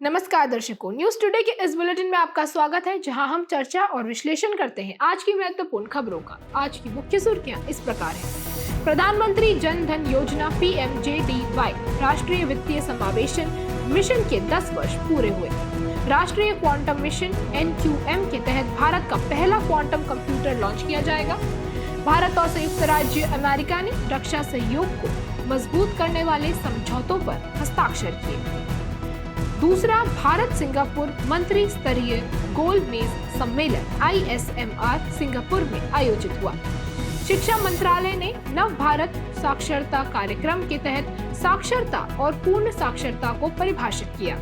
नमस्कार दर्शकों, news today के इस बुलेटिन में आपका स्वागत है, जहां हम चर्चा और विश्लेषण करते हैं आज की महत्वपूर्ण खबरों का। आज की मुख्य सुर्खियां इस प्रकार हैं। प्रधानमंत्री जन धन योजना PMJDY राष्ट्रीय वित्तीय समावेशन मिशन के 10 वर्ष पूरे हुए। राष्ट्रीय क्वांटम मिशन NQM के तहत भारत का पहला क्वांटम कंप्यूटर लॉन्च किया जाएगा। भारत और संयुक्त राज्य अमेरिका ने रक्षा सहयोग को मजबूत करने वाले समझौतों पर हस्ताक्षर किए। दूसरा भारत सिंगापुर मंत्री स्तरीय गोलमेज सम्मेलन ISMR सिंगापुर में आयोजित हुआ। शिक्षा मंत्रालय ने नव भारत साक्षरता कार्यक्रम के तहत साक्षरता और पूर्ण साक्षरता को परिभाषित किया।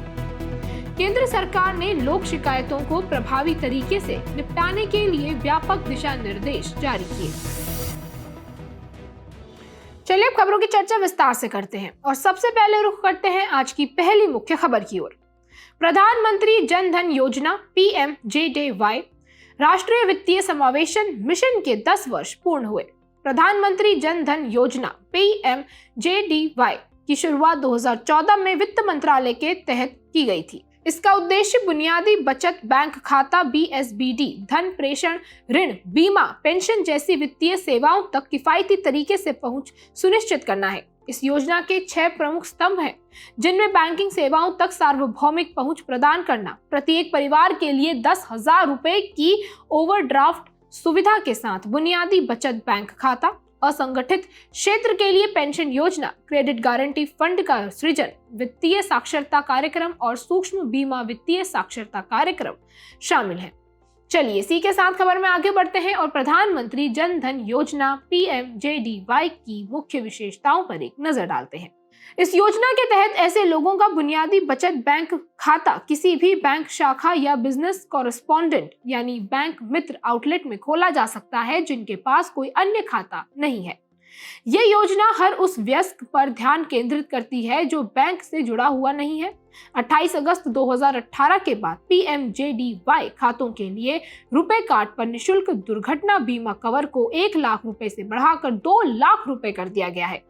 केंद्र सरकार ने लोक शिकायतों को प्रभावी तरीके से निपटाने के लिए व्यापक दिशा निर्देश जारी किए। चलिए अब खबरों की चर्चा विस्तार से करते हैं और सबसे पहले रुख करते हैं आज की पहली मुख्य खबर की ओर। प्रधानमंत्री जन धन योजना PMJDY राष्ट्रीय वित्तीय समावेशन मिशन के 10 वर्ष पूर्ण हुए। प्रधानमंत्री जन धन योजना PMJDY की शुरुआत 2014 में वित्त मंत्रालय के तहत की गई थी। इसका उद्देश्य बुनियादी बचत बैंक खाता BSBD, धन प्रेषण, ऋण, बीमा, पेंशन जैसी वित्तीय सेवाओं तक किफायती तरीके से पहुंच सुनिश्चित करना है। इस योजना के 6 प्रमुख स्तंभ हैं, जिनमें बैंकिंग सेवाओं तक सार्वभौमिक पहुंच प्रदान करना, प्रत्येक परिवार के लिए 10,000 रुपए की ओवरड्राफ्ट सुविधा के साथ बुनियादी बचत बैंक खाता, असंगठित क्षेत्र के लिए पेंशन योजना, क्रेडिट गारंटी फंड का सृजन, वित्तीय साक्षरता कार्यक्रम और सूक्ष्म बीमा वित्तीय साक्षरता कार्यक्रम शामिल हैं। चलिए इसी के साथ खबर में आगे बढ़ते हैं और प्रधानमंत्री जन धन योजना PMJDY की मुख्य विशेषताओं पर एक नजर डालते हैं। इस योजना के तहत ऐसे लोगों का बुनियादी बचत बैंक खाता किसी भी बैंक शाखा या बिजनेस कॉरेस्पॉन्डेंट यानी बैंक मित्र आउटलेट में खोला जा सकता है जिनके पास कोई अन्य खाता नहीं है। ये योजना हर उस वयस्क पर ध्यान केंद्रित करती है जो बैंक से जुड़ा हुआ नहीं है। 28 अगस्त 2018 के बाद PMJDY खातों के लिए रुपए कार्ड पर निशुल्क दुर्घटना बीमा कवर को 1 लाख रुपए से बढ़ाकर 2 लाख रुपए कर दिया गया है।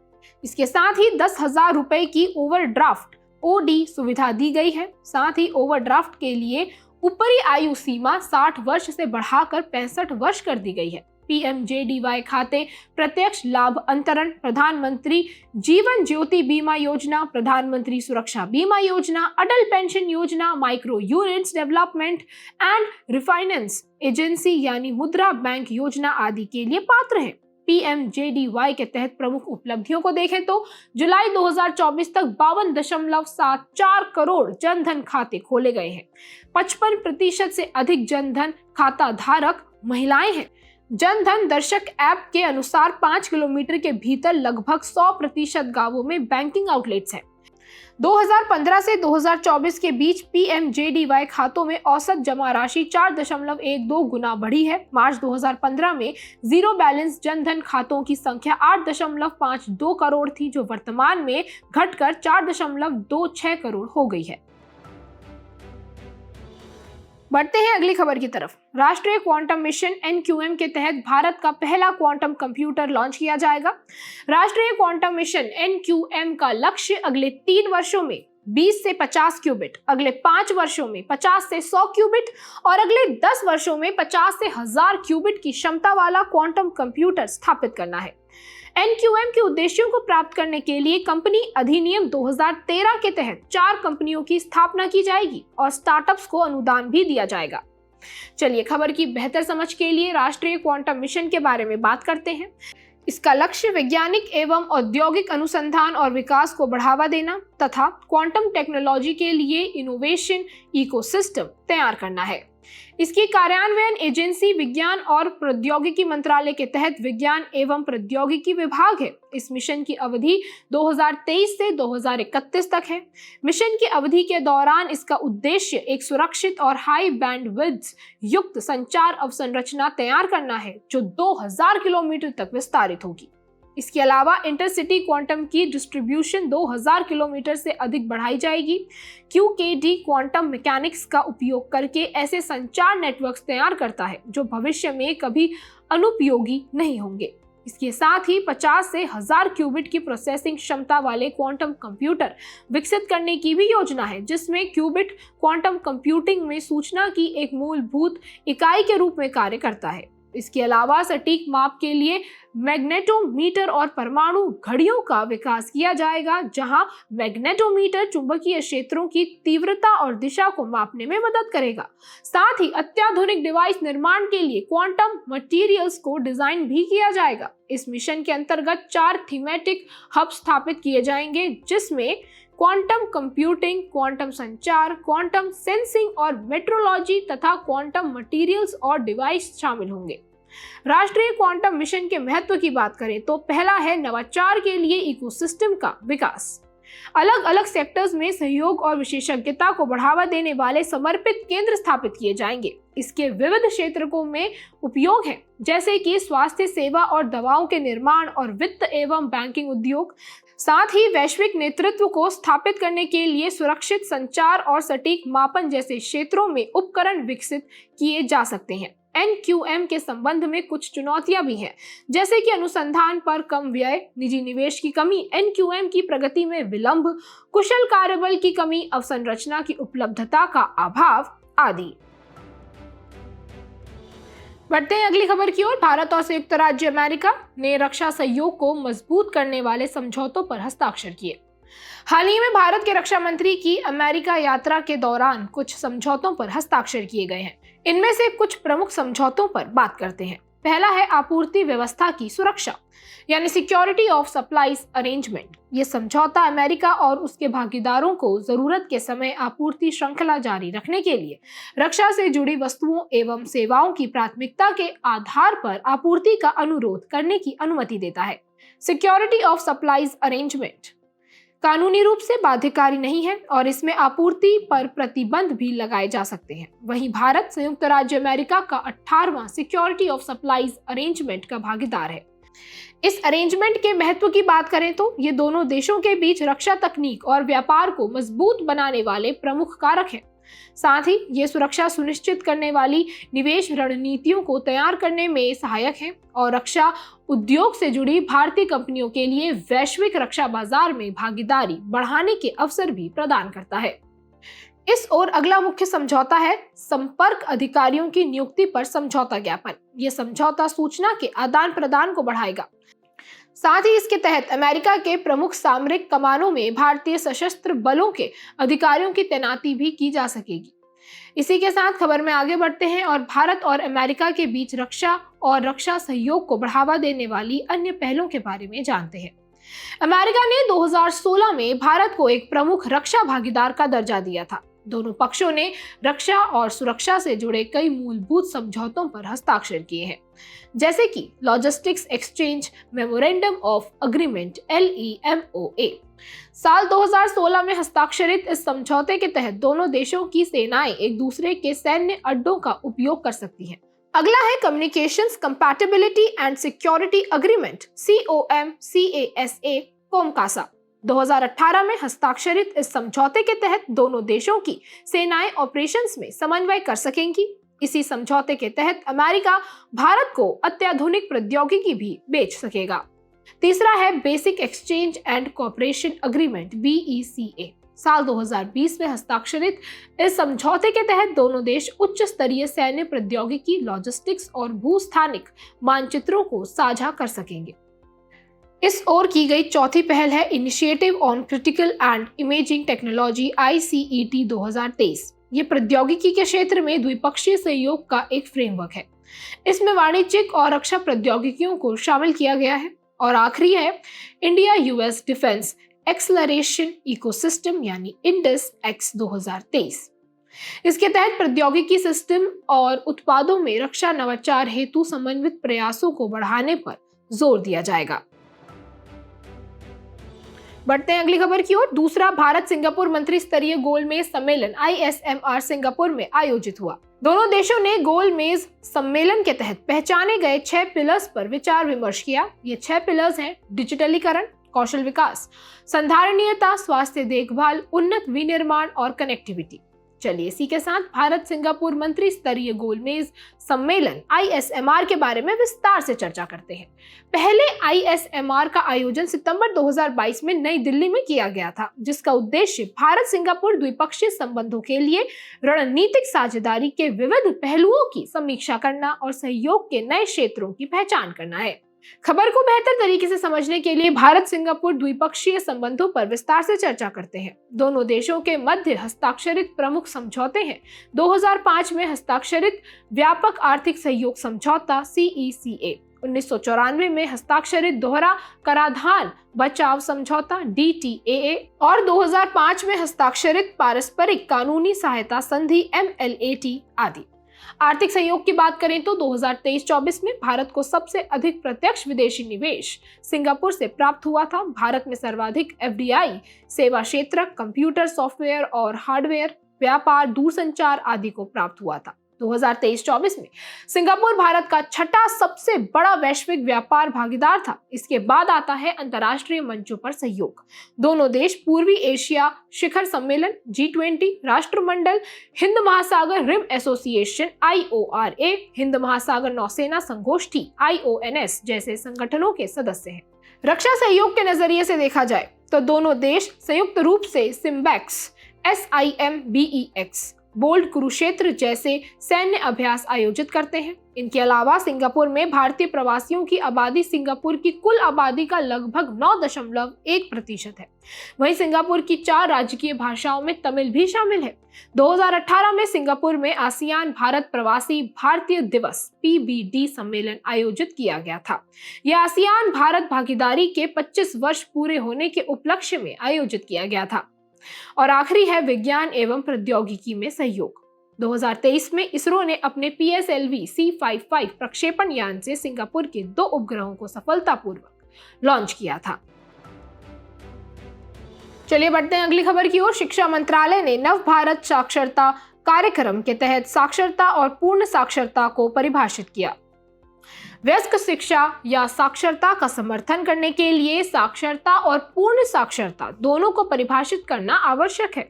इसके साथ ही 10,000 रुपए की ओवरड्राफ्ट OD सुविधा दी गई है। साथ ही ओवरड्राफ्ट के लिए ऊपरी आयु सीमा 60 वर्ष से बढ़ाकर 65 वर्ष कर दी गई है। PMJDY खाते प्रत्यक्ष लाभ अंतरण, प्रधानमंत्री जीवन ज्योति बीमा योजना, प्रधानमंत्री सुरक्षा बीमा योजना, अटल पेंशन योजना, micro units development and refinance agency यानी मुद्रा बैंक योजना आदि के लिए पात्र हैं। PMJDY के तहत प्रमुख उपलब्धियों को देखें तो जुलाई 2024 तक 52.74 करोड़ जनधन खाते खोले गए हैं। 55% से अधिक जनधन खाता धारक महिलाएं हैं। जनधन दर्शक ऐप के अनुसार 5 किलोमीटर के भीतर लगभग 100% गांवों में बैंकिंग आउटलेट्स हैं। 2015 से 2024 के बीच PMJDY खातों में औसत जमा राशि 4.12 गुना बढ़ी है। मार्च 2015 में जीरो बैलेंस जनधन खातों की संख्या 8.52 करोड़ थी, जो वर्तमान में घटकर 4.26 करोड़ हो गई है। बढ़ते हैं अगली खबर की तरफ। राष्ट्रीय क्वांटम मिशन NQM के तहत भारत का पहला क्वांटम कंप्यूटर लॉन्च किया जाएगा। राष्ट्रीय क्वांटम मिशन NQM का लक्ष्य अगले 3 वर्षों में 20 से 50 क्यूबिट, अगले 5 वर्षों में 50 से 100 क्यूबिट और अगले 10 वर्षों में 50 से 1000 क्यूबिट की क्षमता वाला क्वांटम कंप्यूटर स्थापित करना है। NQM के उद्देश्यों को प्राप्त करने के लिए कंपनी अधिनियम 2013 के तहत 4 कंपनियों की स्थापना की जाएगी और स्टार्टअप्स को अनुदान भी दिया जाएगा। चलिए खबर की बेहतर समझ के लिए राष्ट्रीय क्वांटम मिशन के बारे में बात करते हैं। इसका लक्ष्य वैज्ञानिक एवं औद्योगिक अनुसंधान और विकास को बढ़ावा देना तथा क्वांटम टेक्नोलॉजी के लिए इनोवेशन इकोसिस्टम तैयार करना है। इसकी कार्यान्वयन एजेंसी विज्ञान और प्रौद्योगिकी मंत्रालय के तहत विज्ञान एवं प्रौद्योगिकी विभाग है। इस मिशन की अवधि 2023 से 2031 तक है। मिशन की अवधि के दौरान इसका उद्देश्य एक सुरक्षित और हाई बैंडविड्थ युक्त संचार अवसंरचना तैयार करना है, जो 2000 किलोमीटर तक विस्तारित होगी। इसके अलावा इंटरसिटी क्वांटम की डिस्ट्रीब्यूशन 2000 किलोमीटर से अधिक बढ़ाई जाएगी। QKD क्वांटम मैकेनिक्स का उपयोग करके ऐसे संचार नेटवर्क्स तैयार करता है जो भविष्य में कभी अनुपयोगी नहीं होंगे। इसके साथ ही 50 से 1000 क्यूबिट की प्रोसेसिंग क्षमता वाले क्वांटम कंप्यूटर विकसित करने की भी योजना है, जिसमें क्यूबिट क्वांटम कंप्यूटिंग में सूचना की एक मूलभूत इकाई के रूप में कार्य करता है। इसके अलावा सटीक माप के लिए मैग्नेटोमीटर और परमाणु घड़ियों का विकास किया जाएगा, जहां मैग्नेटोमीटर चुंबकीय क्षेत्रों की तीव्रता और दिशा को मापने में मदद करेगा। साथ ही अत्याधुनिक डिवाइस निर्माण के लिए क्वांटम मटेरियल्स को डिजाइन भी किया जाएगा। इस मिशन के अंतर्गत 4 थीमेटिक हब स्थापित किए जाएंगे, जिसमें क्वांटम कंप्यूटिंग, क्वांटम संचार, क्वांटम सेंसिंग और मेट्रोलॉजी तथा क्वांटम मटेरियल्स और डिवाइस शामिल होंगे। राष्ट्रीय क्वांटम मिशन के महत्व की बात करें तो पहला है नवाचार के लिए इकोसिस्टम का विकास। अलग अलग सेक्टर्स में सहयोग और विशेषज्ञता को बढ़ावा देने वाले समर्पित केंद्र स्थापित किए जाएंगे। इसके विविध क्षेत्रों में उपयोग है, जैसे कि स्वास्थ्य सेवा और दवाओं के निर्माण और वित्त एवं बैंकिंग उद्योग। साथ ही वैश्विक नेतृत्व को स्थापित करने के लिए सुरक्षित संचार और सटीक मापन जैसे क्षेत्रों में उपकरण विकसित किए जा सकते हैं। NQM के संबंध में कुछ चुनौतियां भी हैं, जैसे कि अनुसंधान पर कम व्यय, निजी निवेश की कमी, NQM की प्रगति में विलंब, कुशल कार्यबल की कमी, अवसंरचना की उपलब्धता का अभाव आदि। बढ़ते हैं अगली खबर की ओर। भारत और संयुक्त राज्य अमेरिका ने रक्षा सहयोग को मजबूत करने वाले समझौतों पर हस्ताक्षर किए। हाल ही में भारत के रक्षा मंत्री की अमेरिका यात्रा के दौरान कुछ समझौतों पर हस्ताक्षर किए गए हैं। इनमें से कुछ प्रमुख समझौतों पर बात करते हैं। पहला है आपूर्ति व्यवस्था की सुरक्षा, यानी सिक्योरिटी ऑफ सप्लाईज अरेंजमेंट। ये समझौता अमेरिका और उसके भागीदारों को जरूरत के समय आपूर्ति श्रृंखला जारी रखने के लिए रक्षा से जुड़ी वस्तुओं एवं सेवाओं की प्राथमिकता के आधार पर आपूर्ति का अनुरोध करने की अनुमति देता है। सिक्योरिटी ऑफ सप्लाईज अरेंजमेंट कानूनी रूप से बाध्यकारी नहीं है और इसमें आपूर्ति पर प्रतिबंध भी लगाए जा सकते हैं। वहीं भारत संयुक्त राज्य अमेरिका का 18वां सिक्योरिटी ऑफ सप्लाईज अरेंजमेंट का भागीदार है। इस अरेंजमेंट के महत्व की बात करें तो ये दोनों देशों के बीच रक्षा तकनीक और व्यापार को मजबूत बनाने वाले प्रमुख कारक हैं। साथ ही ये सुरक्षा सुनिश्चित करने वाली निवेश रणनीतियों को तैयार करने में सहायक है और रक्षा उद्योग से जुड़ी भारतीय कंपनियों के लिए वैश्विक रक्षा बाजार में भागीदारी बढ़ाने के अवसर भी प्रदान करता है। इस ओर अगला मुख्य समझौता है संपर्क अधिकारियों की नियुक्ति पर समझौता ज्ञापन। यह समझौता सूचना के आदान प्रदान को बढ़ाएगा। साथ ही इसके तहत अमेरिका के प्रमुख सामरिक कमानों में भारतीय सशस्त्र बलों के अधिकारियों की तैनाती भी की जा सकेगी। इसी के साथ खबर में आगे बढ़ते हैं और भारत और अमेरिका के बीच रक्षा और रक्षा सहयोग को बढ़ावा देने वाली अन्य पहलों के बारे में जानते हैं। अमेरिका ने 2016 में भारत को एक प्रमुख रक्षा भागीदार का दर्जा दिया था। दोनों पक्षों ने रक्षा और सुरक्षा से जुड़े कई मूलभूत समझौतों पर हस्ताक्षर किए हैं, जैसे कि logistics exchange memorandum of agreement LEMOA। साल 2016 में हस्ताक्षरित इस समझौते के तहत दोनों देशों की सेनाएं एक दूसरे के सैन्य अड्डों का उपयोग कर सकती हैं। अगला है communications compatibility and security agreement COMCASA कोमकासा। 2018 में हस्ताक्षरित इस समझौते के तहत दोनों देशों की सेनाएं ऑपरेशंस में समन्वय कर सकेंगी। इसी समझौते के तहत अमेरिका भारत को अत्याधुनिक प्रौद्योगिकी भी बेच सकेगा। तीसरा है basic exchange and cooperation agreement BECA। साल 2020 में हस्ताक्षरित इस समझौते के तहत दोनों देश उच्च स्तरीय सैन्य प्रौद्योगिकी, लॉजिस्टिक्स और भूस्थानिक मानचित्रों को साझा कर सकेंगे। इस ओर की गई चौथी पहल है initiative on critical and imaging technology ICET 2023। ये प्रौद्योगिकी के क्षेत्र में द्विपक्षीय सहयोग का एक फ्रेमवर्क है। इसमें वाणिज्यिक और रक्षा प्रौद्योगिकियों को शामिल किया गया है। और आखिरी है India US defence acceleration ecosystem यानी INDEX 2023। इसके तहत प्रौद्योगिकी सिस्टम और उत्पादों में रक्षा नवाचार हेतु समन्वित प्रयासों को बढ़ाने पर जोर दिया जाएगा। बढ़ते हैं अगली खबर की ओर। दूसरा भारत सिंगापुर मंत्री स्तरीय गोलमेज सम्मेलन ISMR सिंगापुर में आयोजित हुआ। दोनों देशों ने गोलमेज सम्मेलन के तहत पहचाने गए 6 पिलर्स पर विचार विमर्श किया। ये 6 पिलर्स हैं डिजिटलीकरण, कौशल विकास, संधारणीयता, स्वास्थ्य देखभाल, उन्नत विनिर्माण और कनेक्टिविटी। चलिए इसी के साथ भारत सिंगापुर मंत्री स्तरीय गोलमेज सम्मेलन ISMR के बारे में विस्तार से चर्चा करते हैं। पहले ISMR का आयोजन सितंबर 2022 में नई दिल्ली में किया गया था, जिसका उद्देश्य भारत सिंगापुर द्विपक्षीय संबंधों के लिए रणनीतिक साझेदारी के विविध पहलुओं की समीक्षा करना और सहयोग के नए क्षेत्रों की पहचान करना है। खबर को बेहतर तरीके से समझने के लिए भारत सिंगापुर द्विपक्षीय संबंधों पर विस्तार से चर्चा करते हैं। दोनों देशों के मध्य हस्ताक्षरित प्रमुख समझौते हैं 2005 में हस्ताक्षरित व्यापक आर्थिक सहयोग समझौता CECA, 1994 में हस्ताक्षरित दोहरा कराधान बचाव समझौता DTAA और 2005 में हस्ताक्षरित पारस्परिक कानूनी सहायता संधि MLAT आदि। आर्थिक सहयोग की बात करें तो 2023-24 में भारत को सबसे अधिक प्रत्यक्ष विदेशी निवेश सिंगापुर से प्राप्त हुआ था। भारत में सर्वाधिक FDI सेवा क्षेत्र, कंप्यूटर सॉफ्टवेयर और हार्डवेयर, व्यापार, दूरसंचार आदि को प्राप्त हुआ था। 2023-24 में सिंगापुर भारत का छठा सबसे बड़ा वैश्विक व्यापार भागीदार था। इसके बाद आता है अंतर्राष्ट्रीय मंचों पर सहयोग। दोनों देश पूर्वी एशिया शिखर सम्मेलन, G20 राष्ट्रमंडल, हिंद महासागर रिम एसोसिएशन IORA, हिंद महासागर नौसेना संगोष्ठी IONS जैसे संगठनों के सदस्य हैं। रक्षा सहयोग के नजरिए से देखा जाए तो दोनों देश संयुक्त रूप से सिम्बैक्स, SIMBEX, बोल्ड कुरुक्षेत्र जैसे सैन्य अभ्यास आयोजित करते हैं। इनके अलावा सिंगापुर में भारतीय प्रवासियों की आबादी सिंगापुर की कुल आबादी का लगभग 9.1% है। वहीं सिंगापुर की 4 राजकीय भाषाओं में तमिल भी शामिल है। 2018 में सिंगापुर में आसियान भारत प्रवासी भारतीय दिवस PBD सम्मेलन आयोजित किया गया था। यह आसियान भारत भागीदारी के 25 वर्ष पूरे होने के उपलक्ष्य में आयोजित किया गया था। और आखिरी है विज्ञान एवं प्रौद्योगिकी में सहयोग। 2023 में इसरो ने अपने PSLV C55 प्रक्षेपण यान से सिंगापुर के 2 उपग्रहों को सफलतापूर्वक लॉन्च किया था। चलिए बढ़ते हैं अगली खबर की ओर। शिक्षा मंत्रालय ने नव भारत साक्षरता कार्यक्रम के तहत साक्षरता और पूर्ण साक्षरता को परिभाषित किया। वयस्क शिक्षा या साक्षरता का समर्थन करने के लिए साक्षरता और पूर्ण साक्षरता दोनों को परिभाषित करना आवश्यक है।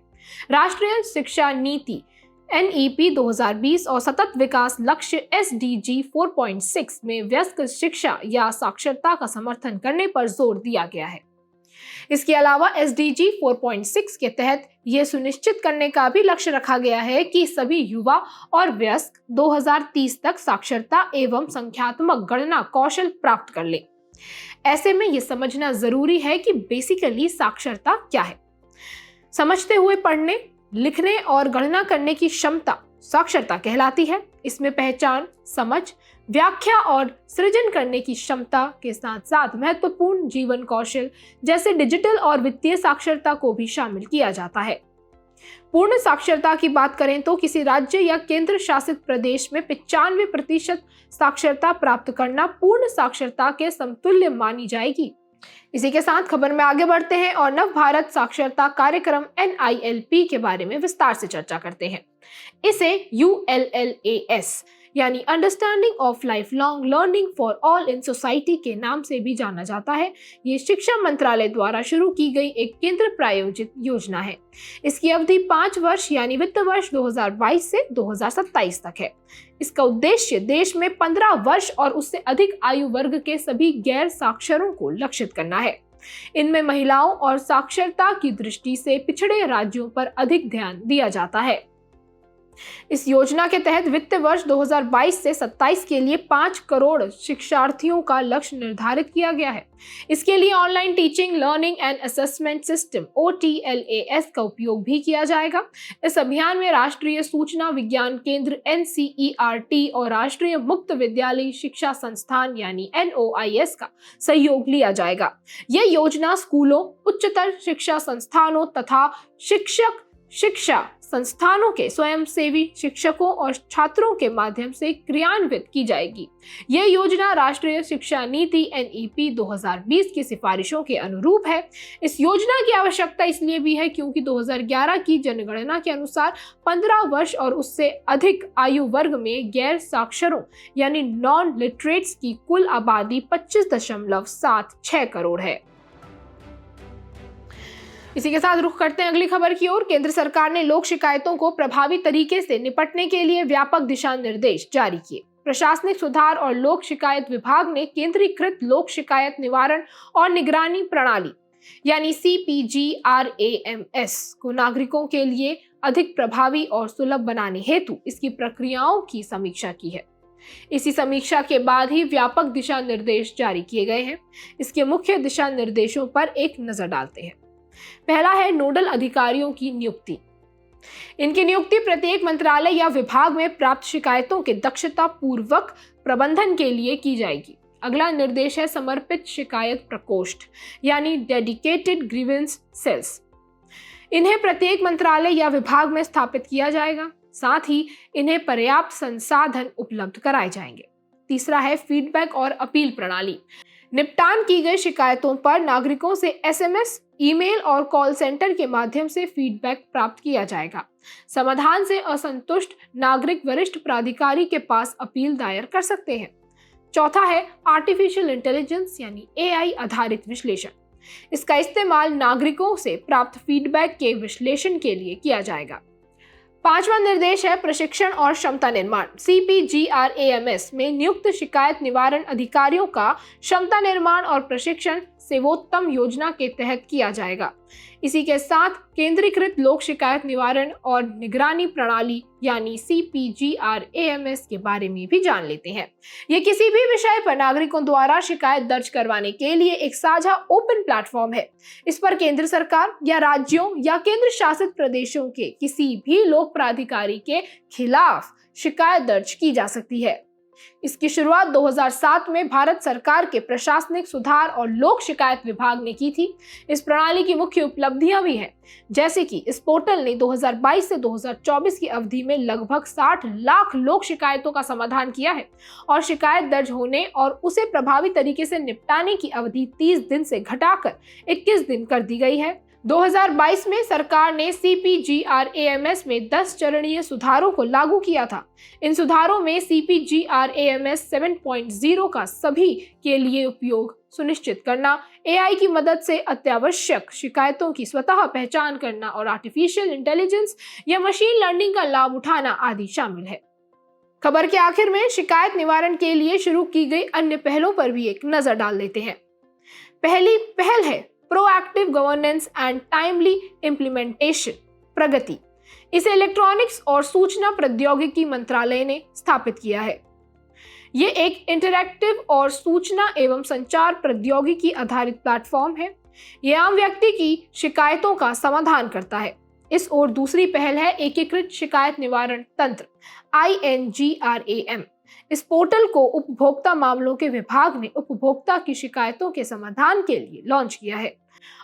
राष्ट्रीय शिक्षा नीति NEP 2020 और सतत विकास लक्ष्य SDG 4.6 में वयस्क शिक्षा या साक्षरता का समर्थन करने पर जोर दिया गया है। इसके अलावा SDG 4.6 के तहत यह सुनिश्चित करने का भी लक्ष्य रखा गया है कि सभी युवा और वयस्क 2030 तक साक्षरता एवं संख्यात्मक गणना कौशल प्राप्त कर ले। ऐसे में यह समझना जरूरी है कि बेसिकली साक्षरता क्या है। समझते हुए पढ़ने, लिखने और गणना करने की क्षमता साक्षरता कहलाती है। इसमें पहचान, समझ, व्याख्या और सृजन करने की क्षमता के साथ साथ महत्वपूर्ण जीवन कौशल जैसे डिजिटल और वित्तीय साक्षरता को भी शामिल किया जाता है। पूर्ण साक्षरता की बात करें तो किसी राज्य या केंद्र शासित प्रदेश में 95% साक्षरता प्राप्त करना पूर्ण साक्षरता के समतुल्य मानी जाएगी। इसी के साथ खबर में आगे बढ़ते हैं और नव भारत साक्षरता कार्यक्रम NILP के बारे में विस्तार से चर्चा करते हैं। इसे ULLAS यानी understanding of life long learning for all in society के नाम से भी जाना जाता है। ये शिक्षा मंत्रालय द्वारा शुरू की गई एक केंद्र प्रायोजित योजना है। इसकी अवधि 5 वर्ष यानी वित्त वर्ष 2022 से 2027 तक है। इसका उद्देश्य देश में 15 वर्ष और उससे अधिक आयु वर्ग के सभी गैर साक्षरों को लक्षित करना है। इनमें महिलाओं और साक्षरता की दृष्टि से पिछड़े राज्यों पर अधिक ध्यान दिया जाता है। इस योजना के तहत वित्त वर्ष 2022 से 27 के लिए 5 करोड़ शिक्षार्थियों का लक्ष्य निर्धारित किया गया है। इसके लिए online teaching, learning and assessment system OTLAS का उपयोग भी किया जाएगा। इस अभियान में राष्ट्रीय सूचना विज्ञान केंद्र NCERT और राष्ट्रीय मुक्त विद्यालय शिक्षा संस्थान यानी NOIS का सहयोग लिया जाएगा। यह योजना स्कूलों, उच्चतर शिक्षा संस्थानों तथा शिक्षा संस्थानों के स्वयंसेवी शिक्षकों और छात्रों के माध्यम से क्रियान्वित की जाएगी। यह योजना राष्ट्रीय शिक्षा नीति NEP 2020 की सिफारिशों के अनुरूप है। इस योजना की आवश्यकता इसलिए भी है क्योंकि 2011 की जनगणना के अनुसार 15 वर्ष और उससे अधिक आयु वर्ग में गैर साक्षरों यानी नॉन लिटरेट्स की कुल आबादी 25.76 करोड़ है। इसी के साथ रुख करते हैं अगली खबर की ओर। केंद्र सरकार ने लोक शिकायतों को प्रभावी तरीके से निपटने के लिए व्यापक दिशा निर्देश जारी किए। प्रशासनिक सुधार और लोक शिकायत विभाग ने केंद्रीकृत लोक शिकायत निवारण और निगरानी प्रणाली यानी CPGRAMS को नागरिकों के लिए अधिक प्रभावी और सुलभ बनाने हेतु इसकी प्रक्रियाओं की समीक्षा की है। इसी समीक्षा के बाद ही व्यापक दिशा निर्देश जारी किए गए हैं। इसके मुख्य दिशा निर्देशों पर एक नजर डालते हैं। पहला है नोडल अधिकारियों की नियुक्ति। इनकी नियुक्ति प्रत्येक मंत्रालय या विभाग में प्राप्त शिकायतों के दक्षता पूर्वक प्रबंधन के लिए की जाएगी। अगला निर्देश है समर्पित शिकायत प्रकोष्ठ यानी डेडिकेटेड ग्रीवेंस सेल्स। इन्हें प्रत्येक मंत्रालय या विभाग में स्थापित किया जाएगा। साथ ही इन्हें पर्याप्त संसाधन उपलब्ध कराए जाएंगे। तीसरा है फीडबैक और अपील प्रणाली। निपटान की गई शिकायतों पर नागरिकों से SMS, ईमेल और कॉल सेंटर के माध्यम से फीडबैक प्राप्त किया जाएगा। समाधान से असंतुष्ट नागरिक वरिष्ठ प्राधिकारी के पास अपील दायर कर सकते हैं। चौथा है आर्टिफिशियल इंटेलिजेंस यानी AI आधारित विश्लेषण। इसका इस्तेमाल नागरिकों से प्राप्त फीडबैक के विश्लेषण के लिए किया जाएगा। पांचवा निर्देश है प्रशिक्षण और क्षमता निर्माण। CPGRAMS में नियुक्त शिकायत निवारण अधिकारियों का क्षमता निर्माण और प्रशिक्षण सेवोत्तम योजना के तहत किया जाएगा। इसी के साथ केंद्रीकृत लोक शिकायत निवारण और निगरानी प्रणाली यानी CPGRAMS के बारे में भी जान लेते हैं। ये किसी भी विषय पर नागरिकों द्वारा शिकायत दर्ज करवाने के लिए एक साझा ओपन प्लेटफॉर्म है। इस पर केंद्र सरकार या राज्यों या केंद्र शासित प्रदेशों के किसी भी लोक प्राधिकारी के खिलाफ शिकायत दर्ज की जा सकती है। इसकी शुरुआत 2007 में भारत सरकार के प्रशासनिक सुधार और लोक शिकायत विभाग ने की थी। इस प्रणाली की मुख्य उपलब्धियां भी हैं, जैसे कि इस पोर्टल ने 2022 से 2024 की अवधि में लगभग 60 लाख लोक शिकायतों का समाधान किया है और शिकायत दर्ज होने और उसे प्रभावी तरीके से निपटाने की अवधि 30 दिन से घटाकर 21 दिन कर दी गई है। 2022 में सरकार ने CPGRAMS में 10 चरणीय सुधारों को लागू किया था। इन सुधारों में CPGRAMS 7.0 का सभी के लिए उपयोग सुनिश्चित करना, AI की मदद से अत्यावश्यक शिकायतों की स्वतः पहचान करना और आर्टिफिशियल इंटेलिजेंस या मशीन लर्निंग का लाभ उठाना आदि शामिल है। खबर के आखिर में शिकायत निवारण के लिए शुरू की गई अन्य पहलों पर भी एक नजर डाल लेते हैं। पहली पहल है proactive governance and timely implementation Pragati. इसे इलेक्ट्रॉनिक्स और सूचना प्रौद्योगिकी मंत्रालय ने स्थापित किया है। ये एक इंटरैक्टिव और सूचना एवं संचार प्रौद्योगिकी आधारित प्लेटफॉर्म है। यह आम व्यक्ति की शिकायतों का समाधान करता है। इस ओर दूसरी पहल है एकीकृत शिकायत निवारण तंत्र INGRAM। इस पोर्टल को उपभोक्ता मामलों के विभाग ने उपभोक्ता की शिकायतों के समाधान के लिए लॉन्च किया है।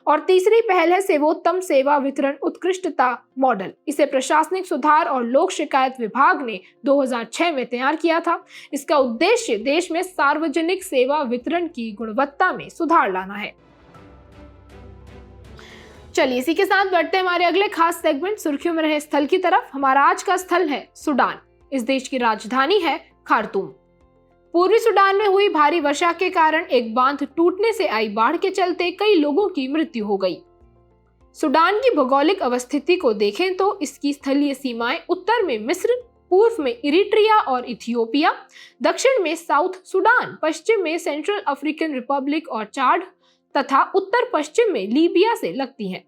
और तीसरी पहल है सेवोत्तम सेवा वितरण उत्कृष्टता मॉडल। इसे प्रशासनिक सुधार और लोक शिकायत विभाग ने 2006 में तैयार किया था। इसका उद्देश्य देश में सार्वजनिक सेवा वितरण की गुणवत्ता में सुधार लाना है। चलिए इसी के साथ बढ़ते हैं हमारे अगले खास सेगमेंट सुर्खियों में रहे स्थल की तरफ। हमारा आज का स्थल है सूडान। इस देश की राजधानी है खार्तूम। पूर्वी सूडान में हुई भारी वर्षा के कारण एक बांध टूटने से आई बाढ़ के चलते कई लोगों की मृत्यु हो गई। सूडान की भौगोलिक अवस्थिति को देखें तो इसकी स्थलीय सीमाएं उत्तर में मिस्र, पूर्व में इरिट्रिया और इथियोपिया, दक्षिण में साउथ सूडान, पश्चिम में सेंट्रल अफ्रीकन रिपब्लिक और चाड तथा उत्तर पश्चिम में लीबिया से लगती हैं।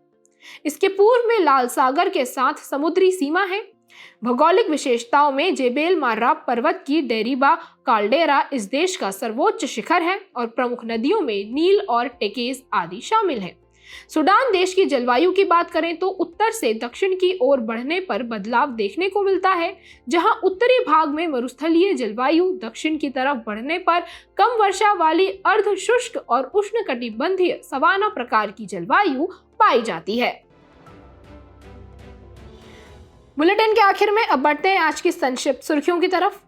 इसके पूर्व में लाल सागर के साथ समुद्री सीमा है। भौगोलिक विशेषताओं में जेबेल मार्रा पर्वत की डेरिबा काल्डेरा इस देश का सर्वोच्च शिखर है और प्रमुख नदियों में नील और टेकेस आदि शामिल हैं। सूडान देश की जलवायु की बात करें तो उत्तर से दक्षिण की ओर बढ़ने पर बदलाव देखने को मिलता है, जहां उत्तरी भाग में मरुस्थलीय जलवायु, दक्षिण की तरफ बढ़ने पर कम वर्षा वाली अर्ध शुष्क और उष्णकटिबंधीय सवाना प्रकार की जलवायु पाई जाती है। बुलेटिन के आखिर में अब बढ़ते हैं आज की संक्षिप्त सुर्खियों की तरफ।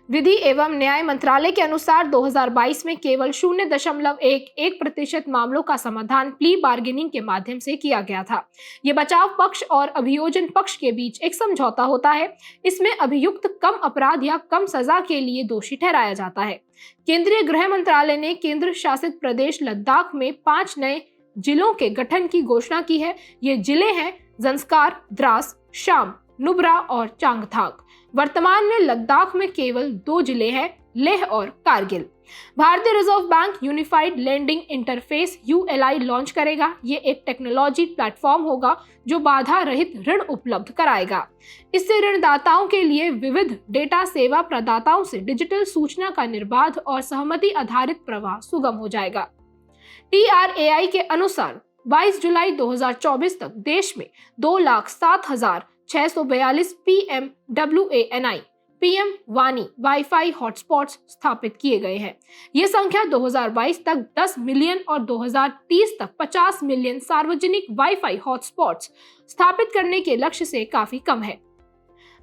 विधि एवं न्याय मंत्रालय के अनुसार 2022 में केवल 0.11% मामलों का समाधान प्ली बार्गेनिंग के माध्यम से किया गया था। ये बचाव पक्ष और अभियोजन पक्ष के बीच एक समझौता होता है। इसमें अभियुक्त कम अपराध या कम सजा के लिए दोषी ठहराया जाता है। केंद्रीय गृह मंत्रालय ने केंद्र शासित प्रदेश लद्दाख में 5 नए जिलों के गठन की घोषणा की है। ये जिले हैं ज़ंस्कार, द्रास, शाम, नुब्रा और चांगथांग। वर्तमान में लद्दाख में केवल 2 जिले हैं, लेह और कारगिल। भारतीय reserve bank unified lending interface ULI launch करेगा। ये एक टेक्नोलॉजी प्लेटफॉर्म होगा जो बाधा रहित ऋण उपलब्ध कराएगा। इससे ऋणदाताओं के लिए विविध डेटा सेवा प्रदाताओं से डिजिटल सूचना का निर्बाध और सहमति आधारित प्रवाह सुगम हो जाएगा। TRAI के अनुसार 22 जुलाई 2024 तक देश में 2,07,642 PMWANI PM वानी वाईफाई हॉटस्पॉट्स स्थापित किए गए हैं। ये संख्या 2022 तक 10 मिलियन और 2030 तक 50 मिलियन सार्वजनिक वाईफाई हॉटस्पॉट्स स्थापित करने के लक्ष्य से काफी कम है।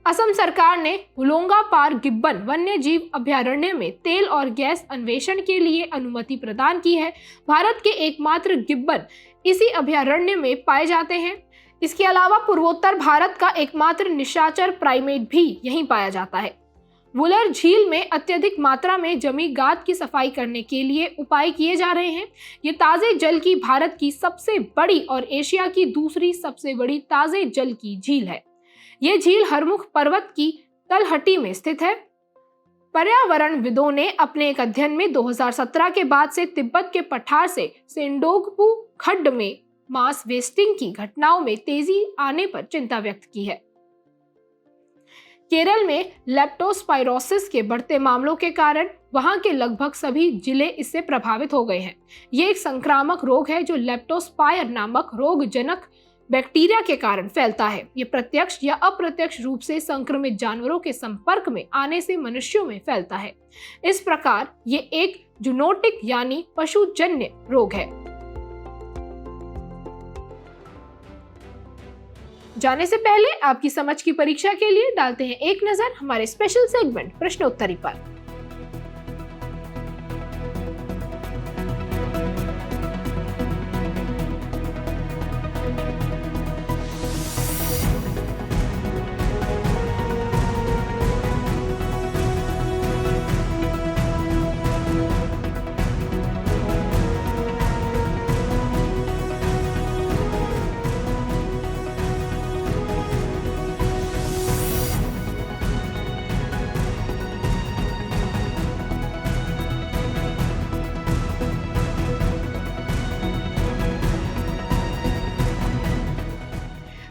असम सरकार ने हुलोंगा पार गिब्बन वन्य जीव अभयारण्य में तेल और गैस अन्वेषण के लिए अनुमति प्रदान की है। भारत के एकमात्र गिब्बन इसी अभयारण्य में पाए जाते हैं। इसके अलावा पूर्वोत्तर भारत का एकमात्र निशाचर प्राइमेट भी यहीं पाया जाता है। वुलर झील में अत्यधिक मात्रा में जमी गाद की सफाई करने के लिए उपाय किए जा रहे हैं। ये ताजे जल की भारत की सबसे बड़ी और एशिया की दूसरी सबसे बड़ी ताजे जल की झील है। ये झील हरमुख पर्वत की तलहटी में स्थित है। पर्यावरणविदों ने अपने एक अध्ययन में 2017 के बाद से तिब्बत के पठार से सेंडोगपू खड्ड में मास वेस्टिंग की घटनाओं में तेजी आने पर चिंता व्यक्त की है। केरल में लेप्टोस्पाइरोसिस के बढ़ते मामलों के कारण वहां के लगभग सभी जिले इससे प्रभावित हो गए हैं। ये एक संक्रामक रोग है जो लेप्टोस्पायर नामक रोगजनक बैक्टीरिया के कारण फैलता है। ये प्रत्यक्ष या अप्रत्यक्ष रूप से संक्रमित जानवरों के संपर्क में आने से मनुष्यों में फैलता है। इस प्रकार ये एक जूनोटिक यानी पशुजन्य रोग है। जाने से पहले आपकी समझ की परीक्षा के लिए डालते हैं एक नजर हमारे स्पेशल सेगमेंट प्रश्नोत्तरी पर।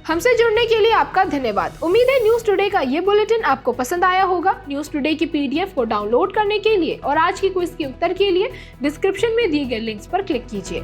हमसे जुड़ने के लिए आपका धन्यवाद। उम्मीद है न्यूज टुडे का ये बुलेटिन आपको पसंद आया होगा। न्यूज टुडे की PDF को डाउनलोड करने के लिए और आज की क्विज के उत्तर के लिए डिस्क्रिप्शन में दिए गए लिंक्स पर क्लिक कीजिए।